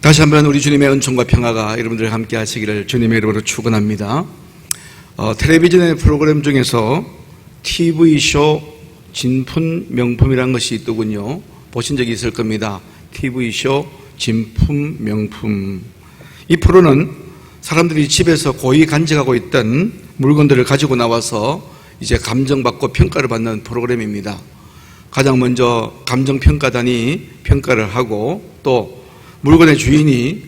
다시 한번 우리 주님의 은총과 평화가 여러분들과 함께 하시기를 주님의 이름으로 축원합니다. 텔레비전의 프로그램 중에서 TV쇼 진품 명품이라는 것이 있더군요. 보신 적이 있을 겁니다. TV쇼 진품 명품. 이 프로는 사람들이 집에서 고이 간직하고 있던 물건들을 가지고 나와서 이제 감정받고 평가를 받는 프로그램입니다. 가장 먼저 감정평가단이 평가를 하고 또 물건의 주인이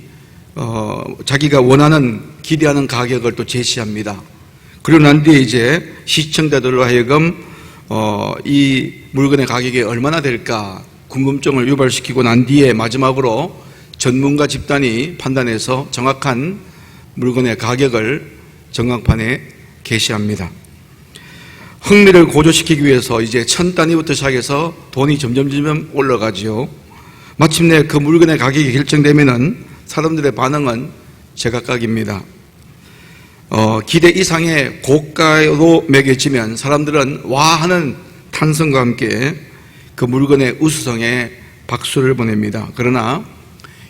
자기가 원하는 기대하는 가격을 또 제시합니다. 그리고 난 뒤에 이제 시청자들로 하여금 이 물건의 가격이 얼마나 될까 궁금증을 유발시키고 난 뒤에 마지막으로 전문가 집단이 판단해서 정확한 물건의 가격을 전광판에 게시합니다. 흥미를 고조시키기 위해서 이제 1000단위부터 시작해서 돈이 점점 올라가지요. 마침내 그 물건의 가격이 결정되면은 사람들의 반응은 제각각입니다. 기대 이상의 고가로 매겨지면 사람들은 와 하는 탄성과 함께 그 물건의 우수성에 박수를 보냅니다. 그러나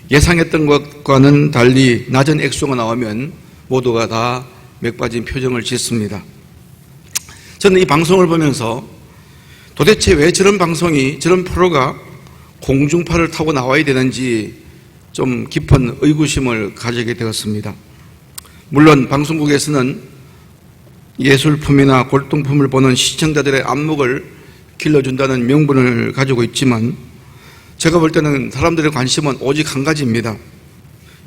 예상했던 것과는 달리 낮은 액수가 나오면 모두가 다 맥빠진 표정을 짓습니다. 저는 이 방송을 보면서 도대체 왜 저런 방송이, 저런 프로가 공중파를 타고 나와야 되는지 좀 깊은 의구심을 가지게 되었습니다. 물론 방송국에서는 예술품이나 골동품을 보는 시청자들의 안목을 길러준다는 명분을 가지고 있지만 제가 볼 때는 사람들의 관심은 오직 한 가지입니다.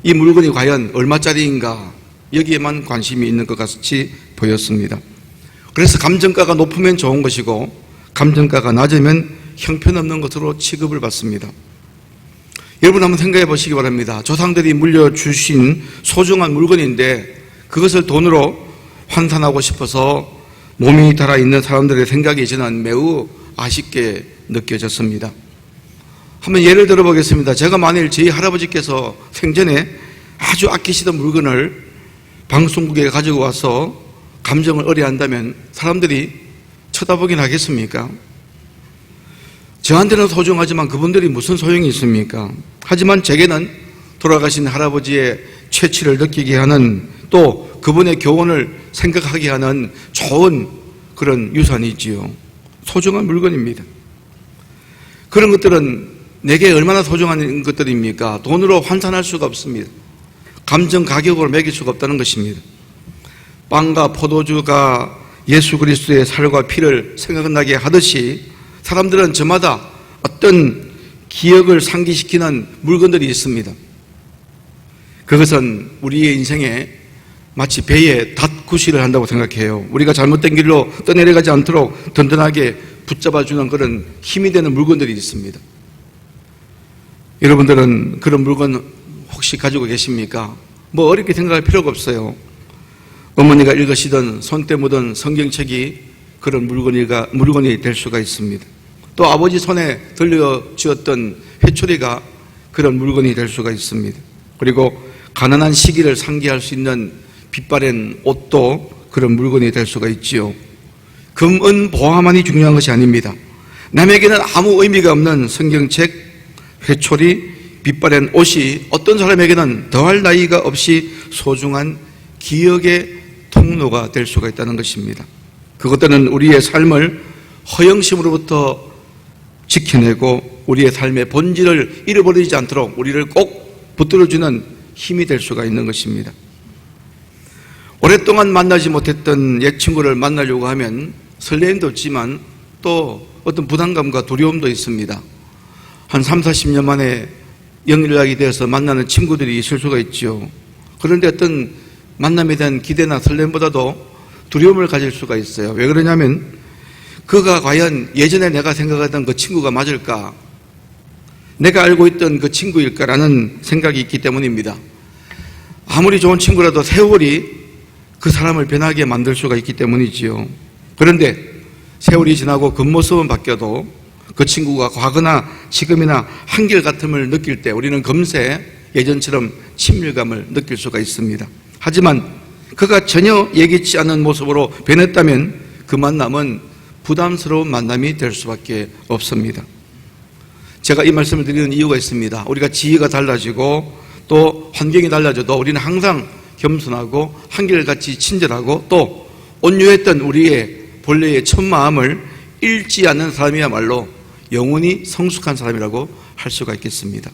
이 물건이 과연 얼마짜리인가 여기에만 관심이 있는 것 같이 보였습니다. 그래서 감정가가 높으면 좋은 것이고 감정가가 낮으면 형편없는 것으로 취급을 받습니다. 여러분 한번 생각해 보시기 바랍니다. 조상들이 물려주신 소중한 물건인데 그것을 돈으로 환산하고 싶어서 몸이 달아있는 사람들의 생각이 저는 매우 아쉽게 느껴졌습니다. 한번 예를 들어 보겠습니다. 제가 만일 저희 할아버지께서 생전에 아주 아끼시던 물건을 방송국에 가지고 와서 감정을 의뢰한다면 사람들이 쳐다보긴 하겠습니까? 저한테는 소중하지만 그분들이 무슨 소용이 있습니까? 하지만 제게는 돌아가신 할아버지의 최치를 느끼게 하는 또 그분의 교훈을 생각하게 하는 좋은 그런 유산이지요. 소중한 물건입니다. 그런 것들은 내게 얼마나 소중한 것들입니까? 돈으로 환산할 수가 없습니다. 감정 가격으로 매길 수가 없다는 것입니다. 빵과 포도주가 예수 그리스도의 살과 피를 생각나게 하듯이 사람들은 저마다 어떤 기억을 상기시키는 물건들이 있습니다. 그것은 우리의 인생에 마치 배에 닷구실을 한다고 생각해요. 우리가 잘못된 길로 떠내려가지 않도록 든든하게 붙잡아주는 그런 힘이 되는 물건들이 있습니다. 여러분들은 그런 물건 혹시 가지고 계십니까? 뭐 어렵게 생각할 필요가 없어요. 어머니가 읽으시던 손때 묻은 성경책이 그런 물건이 될 수가 있습니다. 또 아버지 손에 들려주었던 회초리가 그런 물건이 될 수가 있습니다. 그리고 가난한 시기를 상기할 수 있는 빛바랜 옷도 그런 물건이 될 수가 있지요. 금, 은, 보화만이 중요한 것이 아닙니다. 남에게는 아무 의미가 없는 성경책, 회초리, 빛바랜 옷이 어떤 사람에게는 더할 나위가 없이 소중한 기억의 통로가 될 수가 있다는 것입니다. 그것들은 우리의 삶을 허영심으로부터 지켜내고 우리의 삶의 본질을 잃어버리지 않도록 우리를 꼭 붙들어주는 힘이 될 수가 있는 것입니다. 오랫동안 만나지 못했던 옛 친구를 만나려고 하면 설렘도 있지만 또 어떤 부담감과 두려움도 있습니다. 한 30-40년 만에 연락이 되어서 만나는 친구들이 있을 수가 있죠. 그런데 어떤 만남에 대한 기대나 설렘보다도 두려움을 가질 수가 있어요. 왜 그러냐면 그가 과연 예전에 내가 생각하던 그 친구가 맞을까? 내가 알고 있던 그 친구일까라는 생각이 있기 때문입니다. 아무리 좋은 친구라도 세월이 그 사람을 변하게 만들 수가 있기 때문이지요. 그런데 세월이 지나고 겉모습은 바뀌어도 그 친구가 과거나 지금이나 한결같음을 느낄 때 우리는 금세 예전처럼 친밀감을 느낄 수가 있습니다. 하지만 그가 전혀 예기치 않은 모습으로 변했다면 그 만남은 부담스러운 만남이 될 수밖에 없습니다. 제가 이 말씀을 드리는 이유가 있습니다. 우리가 지위가 달라지고 또 환경이 달라져도 우리는 항상 겸손하고 한결같이 친절하고 또 온유했던 우리의 본래의 첫 마음을 잃지 않는 사람이야말로 영원히 성숙한 사람이라고 할 수가 있겠습니다.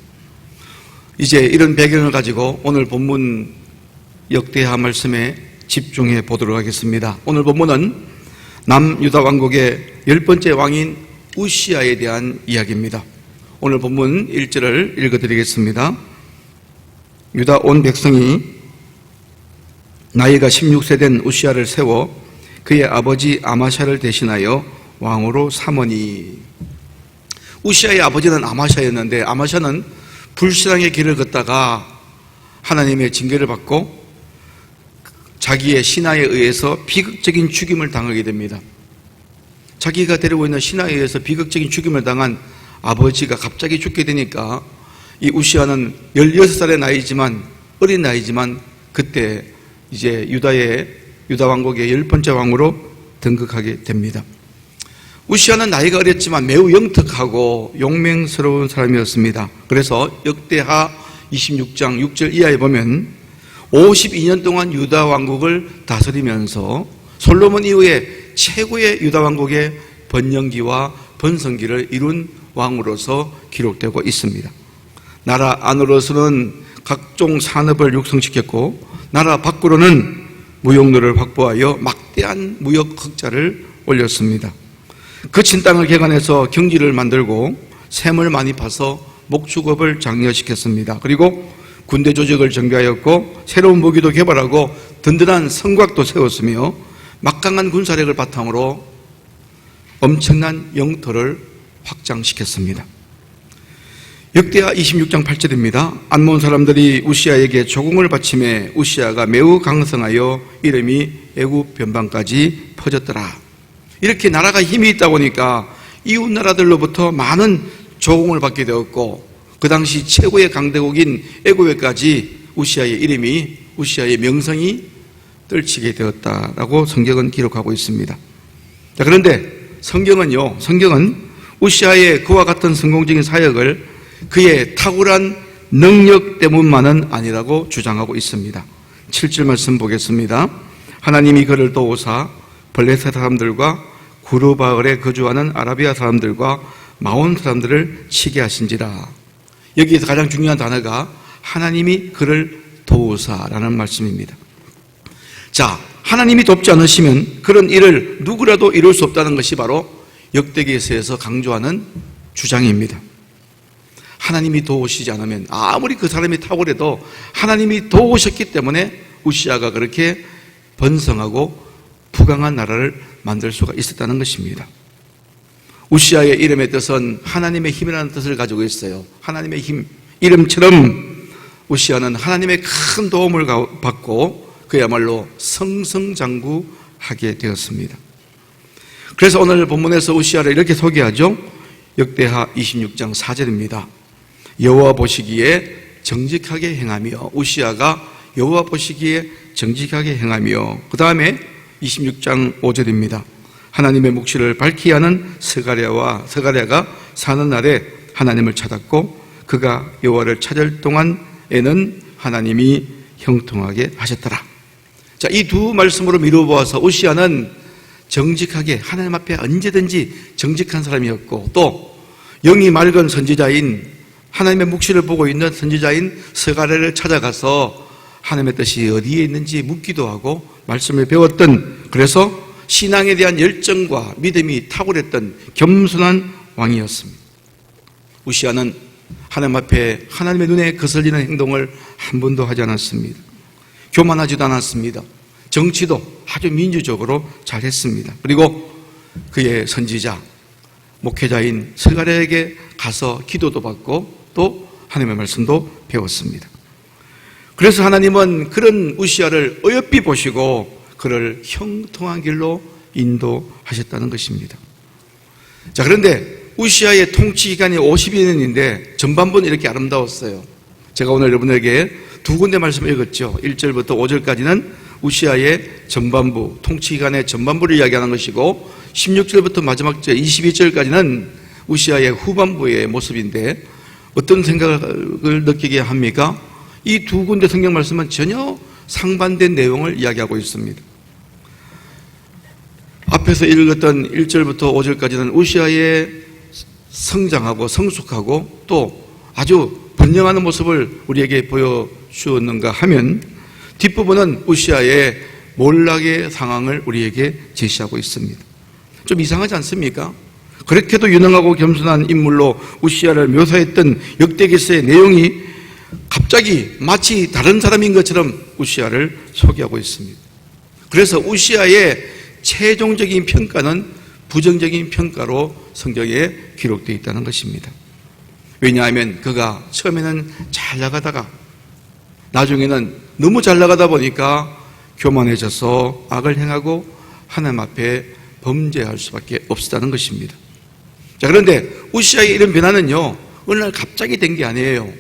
이제 이런 배경을 가지고 오늘 본문 역대하 말씀에 집중해 보도록 하겠습니다. 오늘 본문은 남유다 왕국의 10번째 왕인 우시아에 대한 이야기입니다. 오늘 본문 1절을 읽어드리겠습니다. 유다 온 백성이 나이가 16세 된 우시아를 세워 그의 아버지 아마샤를 대신하여 왕으로 삼으니. 우시아의 아버지는 아마샤였는데 아마샤는 불신앙의 길을 걷다가 하나님의 징계를 받고 자기의 신하에 의해서 비극적인 죽임을 당하게 됩니다. 자기가 데리고 있는 신하에 의해서 비극적인 죽임을 당한 아버지가 갑자기 죽게 되니까 이 우시아는 16살의 나이지만 어린 나이지만 그때 이제 유다 왕국의 10번째 왕으로 등극하게 됩니다. 우시아는 나이가 어렸지만 매우 영특하고 용맹스러운 사람이었습니다. 그래서 역대하 26장 6절 이하에 보면 52년 동안 유다 왕국을 다스리면서 솔로몬 이후에 최고의 유다 왕국의 번영기와 번성기를 이룬 왕으로서 기록되고 있습니다. 나라 안으로서는 각종 산업을 육성시켰고 나라 밖으로는 무역로를 확보하여 막대한 무역 흑자를 올렸습니다. 거친 땅을 개간해서 경지를 만들고 샘을 많이 파서 목축업을 장려시켰습니다. 그리고 군대 조직을 정비하였고 새로운 무기도 개발하고 든든한 성곽도 세웠으며 막강한 군사력을 바탕으로 엄청난 영토를 확장시켰습니다. 역대하 26장 8절입니다. 안몬 사람들이 우시아에게 조공을 바치매 우시아가 매우 강성하여 이름이 애굽 변방까지 퍼졌더라. 이렇게 나라가 힘이 있다 보니까 이웃 나라들로부터 많은 조공을 받게 되었고 그 당시 최고의 강대국인 애굽에까지 우시아의 명성이 떨치게 되었다라고 성경은 기록하고 있습니다. 자, 그런데 성경은 우시아의 그와 같은 성공적인 사역을 그의 탁월한 능력 때문만은 아니라고 주장하고 있습니다. 7절 말씀 보겠습니다. 하나님이 그를 도우사 블레셋 사람들과 구르바을에 거주하는 아라비아 사람들과 마온 사람들을 치게 하신지라. 여기에서 가장 중요한 단어가 하나님이 그를 도우사라는 말씀입니다. 자, 하나님이 돕지 않으시면 그런 일을 누구라도 이룰 수 없다는 것이 바로 역대기에서 강조하는 주장입니다. 하나님이 도우시지 않으면 아무리 그 사람이 탁월해도 하나님이 도우셨기 때문에 우시아가 그렇게 번성하고 부강한 나라를 만들 수가 있었다는 것입니다. 우시아의 이름의 뜻은 하나님의 힘이라는 뜻을 가지고 있어요. 하나님의 힘, 이름처럼 우시아는 하나님의 큰 도움을 받고 그야말로 승승장구하게 되었습니다. 그래서 오늘 본문에서 우시아를 이렇게 소개하죠. 역대하 26장 4절입니다. 여호와 보시기에 정직하게 행하며, 우시아가 여호와 보시기에 정직하게 행하며, 그 다음에 26장 5절입니다. 하나님의 묵시를 밝히 하는 스가랴가 사는 날에 하나님을 찾았고 그가 여호와를 찾을 동안에는 하나님이 형통하게 하셨더라. 자, 이 두 말씀으로 미루어보아서 우시아는 정직하게 하나님 앞에 언제든지 정직한 사람이었고 또 영이 맑은 선지자인, 하나님의 묵시를 보고 있는 선지자인 스가랴를 찾아가서 하나님의 뜻이 어디에 있는지 묻기도 하고 말씀을 배웠던, 그래서 신앙에 대한 열정과 믿음이 탁월했던 겸손한 왕이었습니다. 우시아는 하나님 앞에 하나님의 눈에 거슬리는 행동을 한 번도 하지 않았습니다. 교만하지도 않았습니다. 정치도 아주 민주적으로 잘했습니다. 그리고 그의 선지자, 목회자인 스가랴에게 가서 기도도 받고 또 하나님의 말씀도 배웠습니다. 그래서 하나님은 그런 우시아를 어여삐 보시고 그를 형통한 길로 인도하셨다는 것입니다. 자, 그런데 우시아의 통치 기간이 50년인데 전반부는 이렇게 아름다웠어요. 제가 오늘 여러분에게 두 군데 말씀을 읽었죠. 1절부터 5절까지는 우시아의 전반부, 통치 기간의 전반부를 이야기하는 것이고 16절부터 마지막 절 22절까지는 우시아의 후반부의 모습인데 어떤 생각을 느끼게 합니까? 이 두 군데 성경 말씀은 전혀 상반된 내용을 이야기하고 있습니다. 앞에서 읽었던 1절부터 5절까지는 우시아의 성장하고 성숙하고 또 아주 번영하는 모습을 우리에게 보여주었는가 하면, 뒷부분은 우시아의 몰락의 상황을 우리에게 제시하고 있습니다. 좀 이상하지 않습니까? 그렇게도 유능하고 겸손한 인물로 우시아를 묘사했던 역대기서의 내용이 갑자기 마치 다른 사람인 것처럼 우시아를 소개하고 있습니다. 그래서 우시아의 최종적인 평가는 부정적인 평가로 성경에 기록되어 있다는 것입니다. 왜냐하면 그가 처음에는 잘 나가다가 나중에는 너무 잘 나가다 보니까 교만해져서 악을 행하고 하나님 앞에 범죄할 수밖에 없었다는 것입니다. 자, 그런데 우시아의 이런 변화는요, 어느 날 갑자기 된 게 아니에요.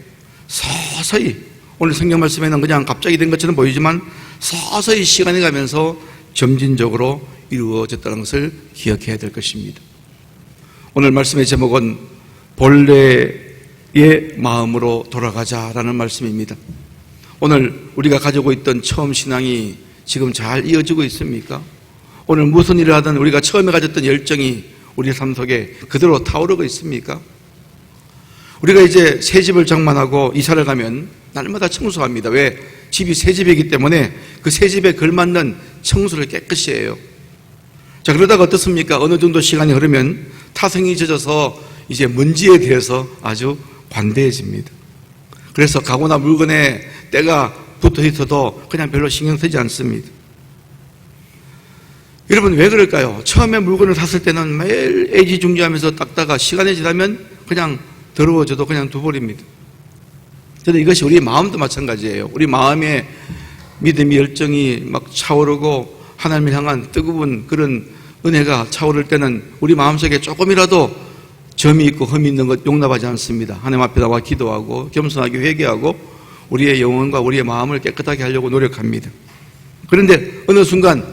서서히, 오늘 성경 말씀에는 그냥 갑자기 된 것처럼 보이지만 서서히 시간이 가면서 점진적으로 이루어졌다는 것을 기억해야 될 것입니다. 오늘 말씀의 제목은 본래의 마음으로 돌아가자라는 말씀입니다. 오늘 우리가 가지고 있던 처음 신앙이 지금 잘 이어지고 있습니까? 오늘 무슨 일을 하든 우리가 처음에 가졌던 열정이 우리 삶 속에 그대로 타오르고 있습니까? 우리가 이제 새 집을 장만하고 이사를 가면 날마다 청소합니다. 왜? 집이 새 집이기 때문에 그 새 집에 걸맞는 청소를 깨끗이 해요. 자, 그러다가 어떻습니까? 어느 정도 시간이 흐르면 타성이 젖어서 이제 먼지에 대해서 아주 관대해집니다. 그래서 가구나 물건에 때가 붙어 있어도 그냥 별로 신경 쓰지 않습니다. 여러분, 왜 그럴까요? 처음에 물건을 샀을 때는 매일 애지중지하면서 닦다가 시간이 지나면 그냥 더러워져도 그냥 둬버립니다. 저는 이것이 우리 마음도 마찬가지예요. 우리 마음에 믿음의 열정이 막 차오르고 하나님을 향한 뜨거운 그런 은혜가 차오를 때는 우리 마음속에 조금이라도 점이 있고 흠이 있는 것 용납하지 않습니다. 하나님 앞에 나와 기도하고 겸손하게 회개하고 우리의 영혼과 우리의 마음을 깨끗하게 하려고 노력합니다. 그런데 어느 순간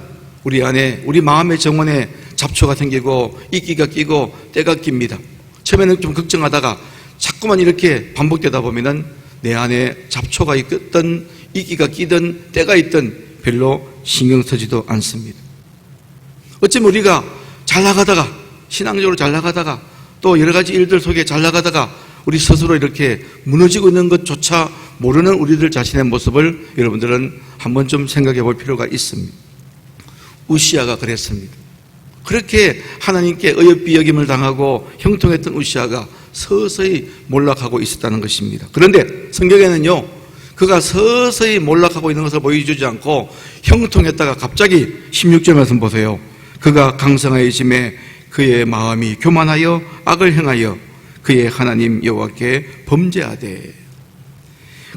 우리 안에, 우리 마음의 정원에 잡초가 생기고 이끼가 끼고 때가 낍니다. 처음에는 좀 걱정하다가 자꾸만 이렇게 반복되다 보면은 내 안에 잡초가 있든 이끼가 끼든 때가 있든 별로 신경 쓰지도 않습니다. 어쩌면 우리가 잘 나가다가, 신앙적으로 잘 나가다가 또 여러 가지 일들 속에 잘 나가다가 우리 스스로 이렇게 무너지고 있는 것조차 모르는 우리들 자신의 모습을 여러분들은 한번 좀 생각해 볼 필요가 있습니다. 우시아가 그랬습니다. 그렇게 하나님께 어여삐 여김을 당하고 형통했던 우시아가 서서히 몰락하고 있었다는 것입니다. 그런데 성경에는요, 그가 서서히 몰락하고 있는 것을 보여주지 않고 형통했다가 갑자기 16절 말씀 보세요. 그가 강성하여짐에 그의 마음이 교만하여 악을 행하여 그의 하나님 여호와께 범죄하되.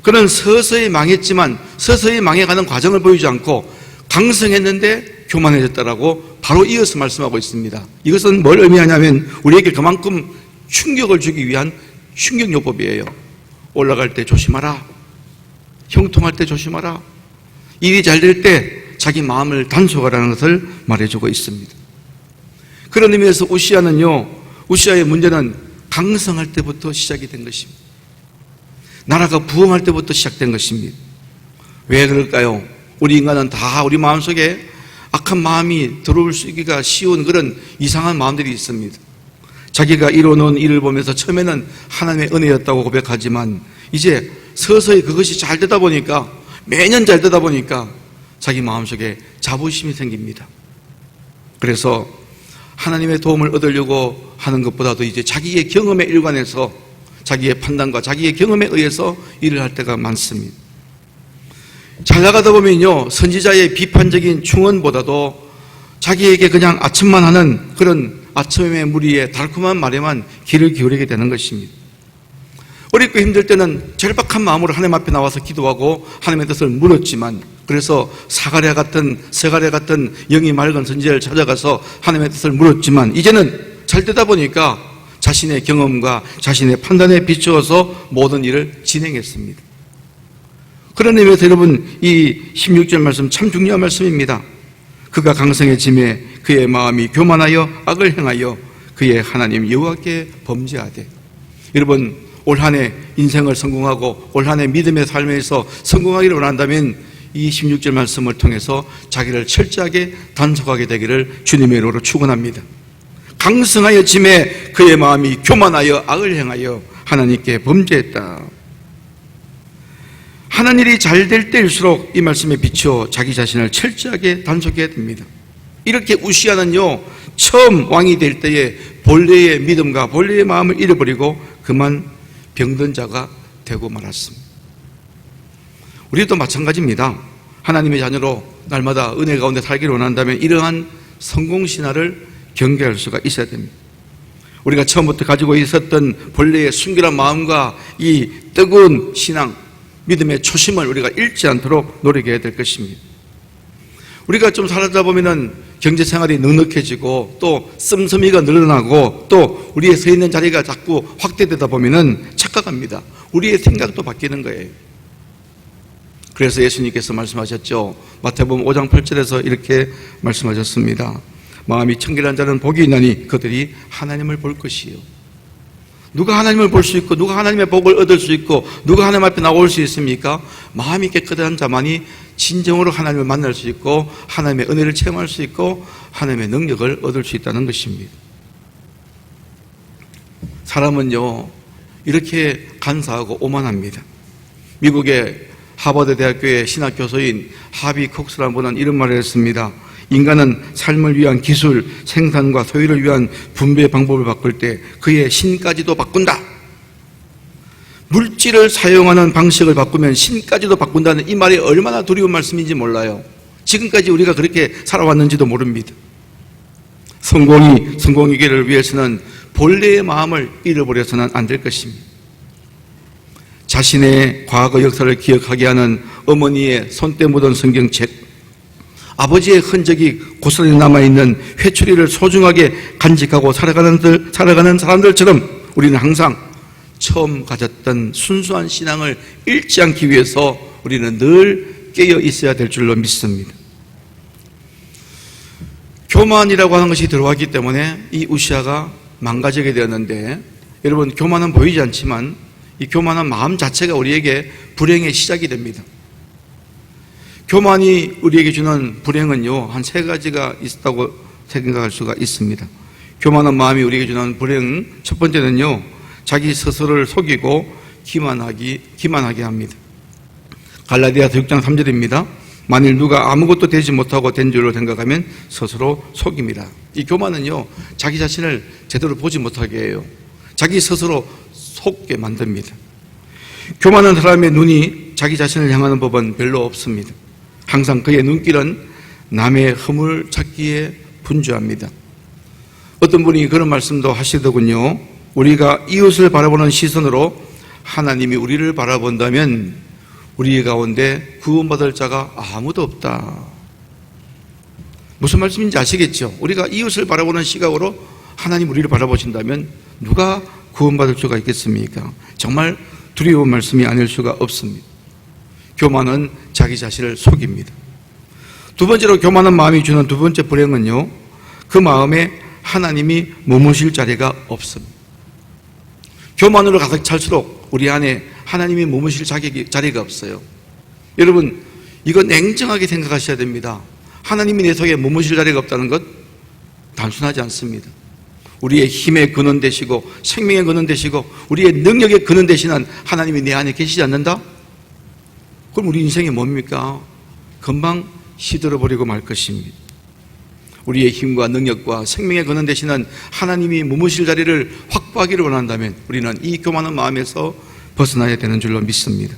그는 서서히 망했지만 서서히 망해가는 과정을 보이지 않고 강성했는데 교만해졌다라고 바로 이어서 말씀하고 있습니다. 이것은 뭘 의미하냐면 우리에게 그만큼 충격을 주기 위한 충격요법이에요. 올라갈 때 조심하라. 형통할 때 조심하라. 일이 잘 될 때 자기 마음을 단속하라는 것을 말해주고 있습니다. 그런 의미에서 우시아의 문제는 강성할 때부터 시작이 된 것입니다. 나라가 부흥할 때부터 시작된 것입니다. 왜 그럴까요? 우리 인간은 다 우리 마음속에 악한 마음이 들어올 수 있기가 쉬운 그런 이상한 마음들이 있습니다. 자기가 이뤄놓은 일을 보면서 처음에는 하나님의 은혜였다고 고백하지만 이제 서서히 그것이 잘 되다 보니까, 매년 잘 되다 보니까 자기 마음속에 자부심이 생깁니다. 그래서 하나님의 도움을 얻으려고 하는 것보다도 이제 자기의 경험에 일관해서 자기의 판단과 자기의 경험에 의해서 일을 할 때가 많습니다. 잘 나가다 보면요, 선지자의 비판적인 충언보다도 자기에게 그냥 아첨만 하는 그런 아첨의 무리의 달콤한 말에만 귀를 기울이게 되는 것입니다. 어렵고 힘들 때는 절박한 마음으로 하나님 앞에 나와서 기도하고 하나님의 뜻을 물었지만, 그래서 서가랴 같은 영이 맑은 선지자를 찾아가서 하나님의 뜻을 물었지만, 이제는 잘 되다 보니까 자신의 경험과 자신의 판단에 비추어서 모든 일을 진행했습니다. 그런 의미에서 여러분, 이 16절 말씀 참 중요한 말씀입니다. 그가 강성해짐에 그의 마음이 교만하여 악을 행하여 그의 하나님 여호와께 범죄하되. 여러분, 올 한 해 인생을 성공하고 올 한 해 믿음의 삶에서 성공하기를 원한다면 이 16절 말씀을 통해서 자기를 철저하게 단속하게 되기를 주님의 이름으로 축원합니다. 강성하여 짐에 그의 마음이 교만하여 악을 행하여 하나님께 범죄했다. 하는 일이 잘 될 때일수록 이 말씀에 비추어 자기 자신을 철저하게 단속해야 됩니다. 이렇게 우시아는요, 처음 왕이 될 때에 본래의 믿음과 본래의 마음을 잃어버리고 그만 병든 자가 되고 말았습니다. 우리도 마찬가지입니다. 하나님의 자녀로 날마다 은혜 가운데 살기를 원한다면 이러한 성공신화를 경계할 수가 있어야 됩니다. 우리가 처음부터 가지고 있었던 본래의 순결한 마음과 이 뜨거운 신앙, 믿음의 초심을 우리가 잃지 않도록 노력해야 될 것입니다. 우리가 좀 살다 보면은 경제생활이 넉넉해지고 또 씀씀이가 늘어나고 또 우리의 서 있는 자리가 자꾸 확대되다 보면은 착각합니다. 우리의 생각도 바뀌는 거예요. 그래서 예수님께서 말씀하셨죠. 마태복음 5장 8절에서 이렇게 말씀하셨습니다. 마음이 청결한 자는 복이 있나니 그들이 하나님을 볼 것이요. 누가 하나님을 볼 수 있고 누가 하나님의 복을 얻을 수 있고 누가 하나님 앞에 나올 수 있습니까? 마음이 깨끗한 자만이 진정으로 하나님을 만날 수 있고 하나님의 은혜를 체험할 수 있고 하나님의 능력을 얻을 수 있다는 것입니다. 사람은요, 이렇게 간사하고 오만합니다. 미국의 하버드 대학교의 신학 교수인 하비 콕스라는 분은 이런 말을 했습니다. 인간은 삶을 위한 기술, 생산과 소유를 위한 분배 방법을 바꿀 때 그의 신까지도 바꾼다. 물질을 사용하는 방식을 바꾸면 신까지도 바꾼다는 이 말이 얼마나 두려운 말씀인지 몰라요. 지금까지 우리가 그렇게 살아왔는지도 모릅니다. 성공이기를 위해서는 본래의 마음을 잃어버려서는 안 될 것입니다. 자신의 과거 역사를 기억하게 하는 어머니의 손때 묻은 성경책, 아버지의 흔적이 고스란히 남아있는 회초리를 소중하게 간직하고 살아가는 사람들처럼 우리는 항상 처음 가졌던 순수한 신앙을 잃지 않기 위해서 우리는 늘 깨어 있어야 될 줄로 믿습니다. 교만이라고 하는 것이 들어왔기 때문에 이 우시아가 망가지게 되었는데, 여러분, 교만은 보이지 않지만 이 교만한 마음 자체가 우리에게 불행의 시작이 됩니다. 교만이 우리에게 주는 불행은요, 한 세 가지가 있다고 생각할 수가 있습니다. 교만한 마음이 우리에게 주는 불행, 첫 번째는요, 자기 스스로를 속이고 기만하게 합니다. 갈라디아서 6장 3절입니다. 만일 누가 아무것도 되지 못하고 된 줄로 생각하면 스스로 속입니다. 이 교만은요, 자기 자신을 제대로 보지 못하게 해요. 자기 스스로 속게 만듭니다. 교만한 사람의 눈이 자기 자신을 향하는 법은 별로 없습니다. 항상 그의 눈길은 남의 허물 찾기에 분주합니다. 어떤 분이 그런 말씀도 하시더군요. 우리가 이웃을 바라보는 시선으로 하나님이 우리를 바라본다면 우리 가운데 구원받을 자가 아무도 없다. 무슨 말씀인지 아시겠죠? 우리가 이웃을 바라보는 시각으로 하나님 우리를 바라보신다면 누가 구원받을 수가 있겠습니까? 정말 두려운 말씀이 아닐 수가 없습니다. 교만은 자기 자신을 속입니다. 두 번째로 교만한 마음이 주는 두 번째 불행은요, 그 마음에 하나님이 머무실 자리가 없습니다. 교만으로 가득 찰수록 우리 안에 하나님이 머무실 자리가 없어요. 여러분, 이거 냉정하게 생각하셔야 됩니다. 하나님이 내 속에 머무실 자리가 없다는 것 단순하지 않습니다. 우리의 힘의 근원 되시고 생명의 근원 되시고 우리의 능력의 근원 되시는 하나님이 내 안에 계시지 않는다? 그럼 우리 인생이 뭡니까? 금방 시들어버리고 말 것입니다. 우리의 힘과 능력과 생명의 근원 되시는 하나님이 머무실 자리를 확보하기를 원한다면 우리는 이 교만한 마음에서 벗어나야 되는 줄로 믿습니다.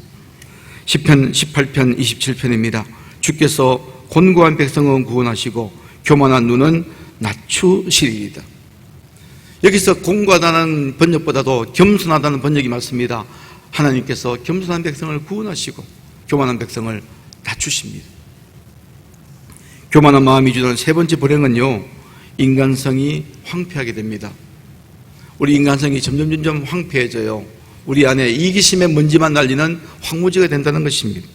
시편 18편 27편입니다. 주께서 곤고한 백성은 구원하시고 교만한 눈은 낮추시리이다. 여기서 곤고하다는 번역보다도 겸손하다는 번역이 맞습니다. 하나님께서 겸손한 백성을 구원하시고 교만한 백성을 낮추십니다. 교만한 마음이 주는 세 번째 불행은요, 인간성이 황폐하게 됩니다. 우리 인간성이 점점 황폐해져요. 우리 안에 이기심의 먼지만 날리는 황무지가 된다는 것입니다.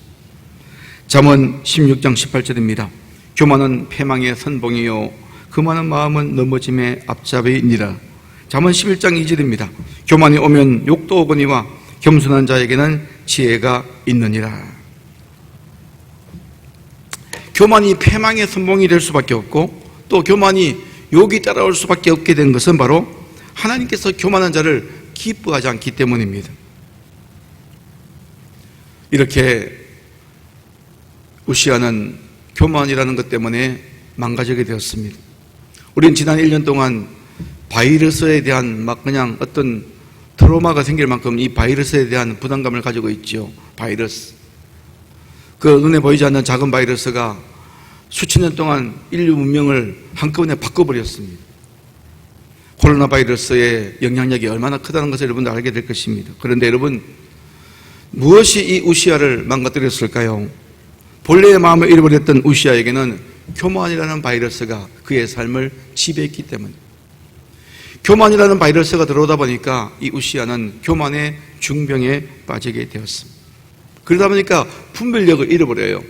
잠언 16장 18절입니다. 교만은 패망의 선봉이요 그 많은 마음은 넘어짐의 앞잡이니라. 잠언 11장 2절입니다. 교만이 오면 욕도 오거니와 겸손한 자에게는 지혜가 있느니라. 교만이 패망의 선봉이 될 수밖에 없고 또 교만이 욕이 따라올 수밖에 없게 된 것은 바로 하나님께서 교만한 자를 기뻐하지 않기 때문입니다. 이렇게 우시아는 교만이라는 것 때문에 망가지게 되었습니다. 우리는 지난 1년 동안 바이러스에 대한 막 그냥 어떤 트라우마가 생길 만큼 이 바이러스에 대한 부담감을 가지고 있죠. 바이러스. 그 눈에 보이지 않는 작은 바이러스가 수천 년 동안 인류 문명을 한꺼번에 바꿔버렸습니다. 코로나 바이러스의 영향력이 얼마나 크다는 것을 여러분들 알게 될 것입니다. 그런데 여러분, 무엇이 이 우시아를 망가뜨렸을까요? 본래의 마음을 잃어버렸던 우시아에게는 교만이라는 바이러스가 그의 삶을 지배했기 때문에, 교만이라는 바이러스가 들어오다 보니까 이 우시아는 교만의 중병에 빠지게 되었습니다. 그러다 보니까 분별력을 잃어버려요.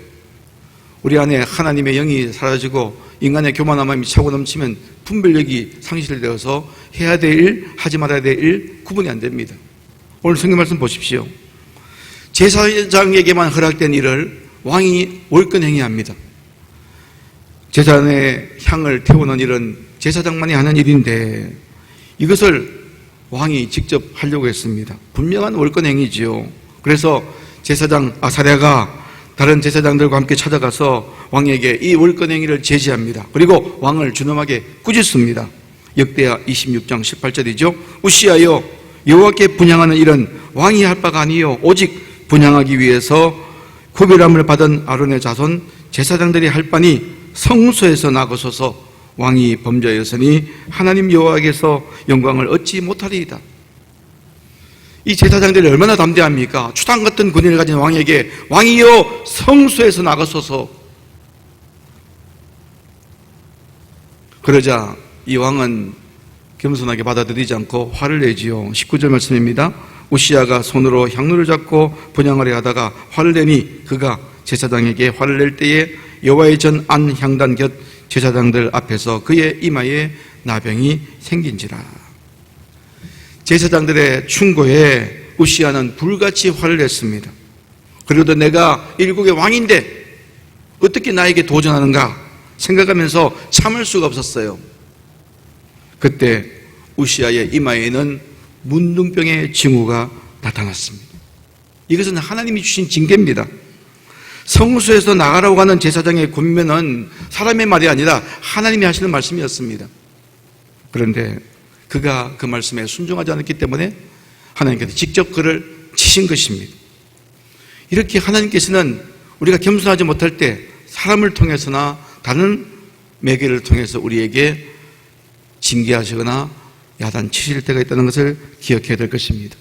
우리 안에 하나님의 영이 사라지고 인간의 교만한 마음이 차고 넘치면 분별력이 상실되어서 해야 될 일, 하지 말아야 될 일 구분이 안 됩니다. 오늘 성경 말씀 보십시오. 제사장에게만 허락된 일을 왕이 월권행위 합니다. 제사장의 향을 태우는 일은 제사장만이 하는 일인데 이것을 왕이 직접 하려고 했습니다. 분명한 월권행위지요. 그래서 제사장 아사랴가 다른 제사장들과 함께 찾아가서 왕에게 이 월권행위를 제지합니다. 그리고 왕을 준엄하게 꾸짖습니다. 역대하 26장 18절이죠. 우시아여, 여호와께 분향하는 일은 왕이 할 바가 아니요 오직 분향하기 위해서 구별함을 받은 아론의 자손 제사장들이 할 바니 성소에서 나가소서. 왕이 범죄하였으니 하나님 여호와께서 영광을 얻지 못하리이다. 이 제사장들이 얼마나 담대합니까? 추당 같은 권위를 가진 왕에게 왕이여 성소에서 나가소서. 그러자 이 왕은 겸손하게 받아들이지 않고 화를 내지요. 19절 말씀입니다. 우시아가 손으로 향로를 잡고 분향하려 하다가 화를 내니 그가 제사장에게 화를 낼 때에 여호와의 전 안 향단 곁 제사장들 앞에서 그의 이마에 나병이 생긴지라. 제사장들의 충고에 우시아는 불같이 화를 냈습니다. 그래도 내가 일국의 왕인데 어떻게 나에게 도전하는가 생각하면서 참을 수가 없었어요. 그때 우시아의 이마에는 문둥병의 징후가 나타났습니다. 이것은 하나님이 주신 징계입니다. 성소에서 나가라고 하는 제사장의 권면은 사람의 말이 아니라 하나님이 하시는 말씀이었습니다. 그런데 그가 그 말씀에 순종하지 않았기 때문에 하나님께서 직접 그를 치신 것입니다. 이렇게 하나님께서는 우리가 겸손하지 못할 때 사람을 통해서나 다른 매개를 통해서 우리에게 징계하시거나 야단치실 때가 있다는 것을 기억해야 될 것입니다.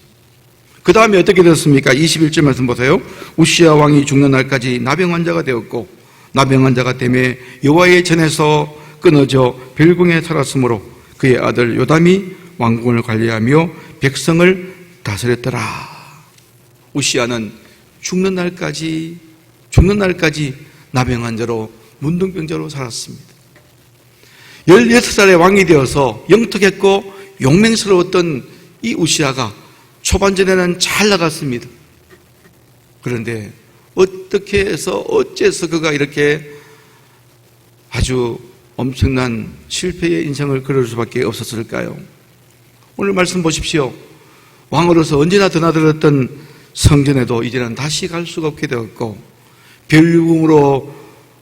그 다음에 어떻게 되었습니까? 21절 말씀 보세요. 우시아 왕이 죽는 날까지 나병 환자가 되었고 나병 환자가 되매 여호와의 전에서 끊어져 별궁에 살았으므로 그의 아들 요담이 왕궁을 관리하며 백성을 다스렸더라. 우시아는 죽는 날까지 나병 환자로 문둥병자로 살았습니다. 16살의 왕이 되어서 영특했고 용맹스러웠던 이 우시아가 초반전에는 잘 나갔습니다. 그런데 어째서 그가 이렇게 아주 엄청난 실패의 인생을 걸을 수밖에 없었을까요? 오늘 말씀 보십시오. 왕으로서 언제나 드나들었던 성전에도 이제는 다시 갈 수가 없게 되었고 별궁으로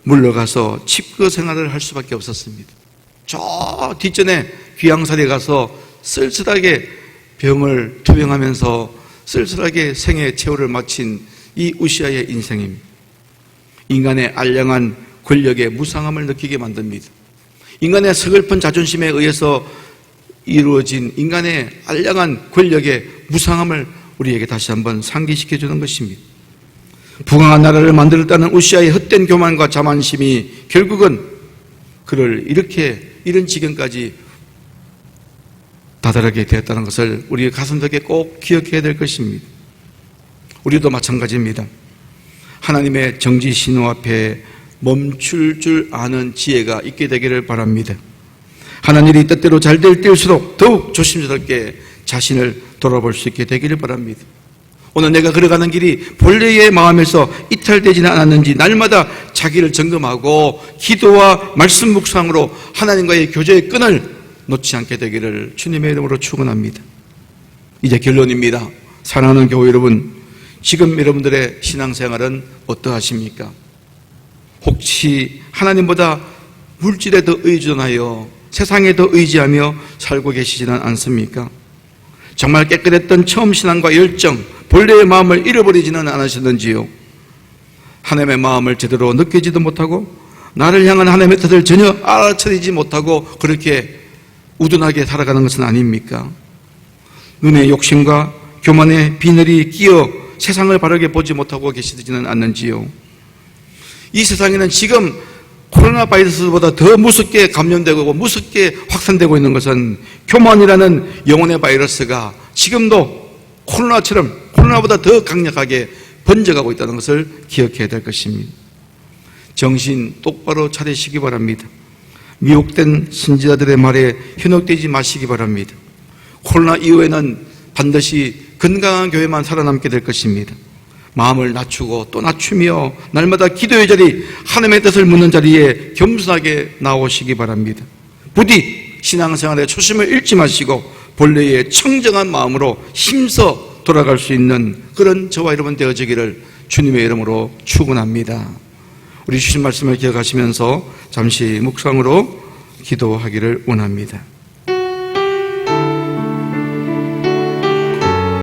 물러가서 칩거 생활을 할 수밖에 없었습니다. 저 뒷전에 귀양살에 가서 쓸쓸하게 병을 투병하면서 쓸쓸하게 생의 최후를 마친 이 우시아의 인생입니다. 인간의 알량한 권력의 무상함을 느끼게 만듭니다. 인간의 서글픈 자존심에 의해서 이루어진 인간의 알량한 권력의 무상함을 우리에게 다시 한번 상기시켜 주는 것입니다. 부강한 나라를 만들었다는 우시아의 헛된 교만과 자만심이 결국은 그를 이런 지경까지 다다르게 되었다는 것을 우리 가슴속에 꼭 기억해야 될 것입니다. 우리도 마찬가지입니다. 하나님의 정지 신호 앞에 멈출 줄 아는 지혜가 있게 되기를 바랍니다. 하는 일이 뜻대로 잘 될 때일수록 더욱 조심스럽게 자신을 돌아볼 수 있게 되기를 바랍니다. 오늘 내가 걸어가는 길이 본래의 마음에서 이탈되지는 않았는지 날마다 자기를 점검하고 기도와 말씀 묵상으로 하나님과의 교제의 끈을 놓지 않게 되기를 주님의 이름으로 축원합니다. 이제 결론입니다. 사랑하는 교회 여러분, 지금 여러분들의 신앙생활은 어떠하십니까? 혹시 하나님보다 물질에 더 의존하여 세상에 더 의지하며 살고 계시지는 않습니까? 정말 깨끗했던 처음 신앙과 열정, 본래의 마음을 잃어버리지는 않으셨는지요? 하나님의 마음을 제대로 느끼지도 못하고 나를 향한 하나님의 뜻을 전혀 알아차리지 못하고 그렇게 우둔하게 살아가는 것은 아닙니까? 눈의 욕심과 교만의 비늘이 끼어 세상을 바르게 보지 못하고 계시지는 않는지요? 이 세상에는 지금 코로나 바이러스보다 더 무섭게 감염되고 무섭게 확산되고 있는 것은 교만이라는 영혼의 바이러스가 지금도 코로나보다 더 강력하게 번져가고 있다는 것을 기억해야 될 것입니다. 정신 똑바로 차리시기 바랍니다. 미혹된 선지자들의 말에 현혹되지 마시기 바랍니다. 코로나 이후에는 반드시 건강한 교회만 살아남게 될 것입니다. 마음을 낮추고 또 낮추며 날마다 기도의 자리, 하나님의 뜻을 묻는 자리에 겸손하게 나오시기 바랍니다. 부디 신앙생활의 초심을 잃지 마시고 본래의 청정한 마음으로 힘써 돌아갈 수 있는 그런 저와 여러분 되어지기를 주님의 이름으로 축원합니다. 우리 주신 말씀을 기억하시면서 잠시 묵상으로 기도하기를 원합니다.